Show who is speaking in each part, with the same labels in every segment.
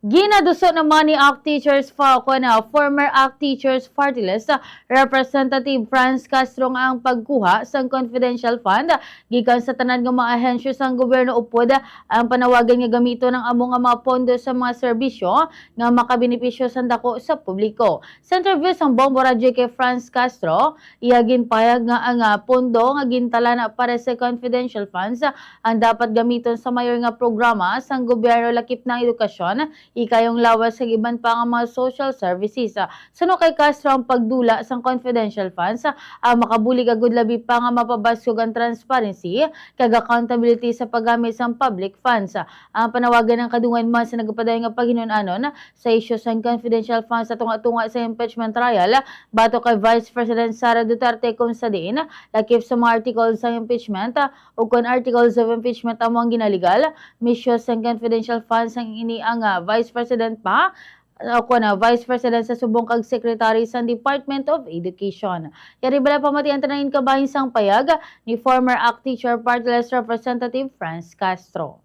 Speaker 1: Ginaduso naman ni ACT Teachers FAO na former ACT Teachers Party List Representative Franz Castro nga ang pagkuha sa confidential fund gikan sa tanan nga mga ahensya sa gobyerno upod ang panawagan nga gamito ng among nga mga pondo sa mga serbisyo nga makabenepisyo sa dako sa publiko. Sa interview sa Bombo Radio kay Franz Castro, iya ginpayag nga ang pondo nga gintala na para sa confidential funds ang dapat gamiton sa mayor nga programa sa gobyerno lakip ng edukasyon ikayong lawas sa iban pa nga mga social services. Sano kay Castro ang pagdula sa confidential funds, makabulig agud labi pa nga mapabasog ang transparency kag accountability sa paggamit sa public funds. Ang panawagan ng kadungan man sa nagapaday nga paghinunanon sa issue sa confidential funds sa tunga-tunga sa impeachment trial bato kay Vice President Sara Duterte kung sa diin lakip sa mga articles sa impeachment o kung articles of impeachment among ginaligal misyo sa confidential funds ang ini ang Vice President pa ako na Vice President sa subong kag Secretary sa Department of Education. Yari bala pamatian tanayin kabahin sang payag ni former ACT Teacher Party List Representative Franz Castro.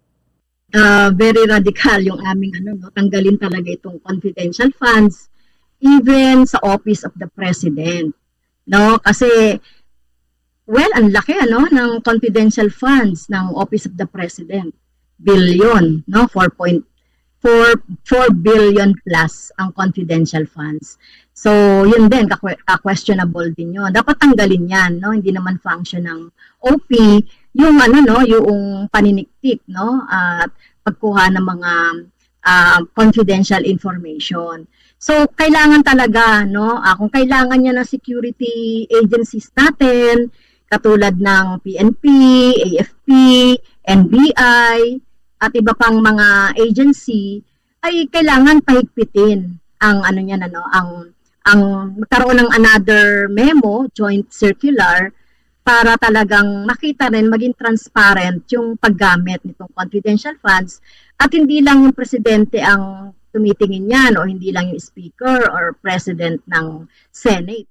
Speaker 2: Very radical yung aming tanggalin talaga itong confidential funds even sa Office of the President. No, kasi ang laki ng confidential funds ng Office of the President. Billion, 4 billion plus ang confidential funds. So, yun din, questionable din yun. Dapat tanggalin yan, Hindi naman function ng OP, yung yung paniniktik, at pagkuha ng mga confidential information. So, kailangan talaga, kung kailangan niya ng security agencies natin, katulad ng PNP, AFP, NBI, at iba pang mga agency, ay kailangan pahigpitin ang ang magkaroon ng another memo, joint circular, para talagang makita rin, maging transparent yung paggamit nitong confidential funds at hindi lang yung presidente ang tumitingin yan o hindi lang yung speaker or president ng Senate.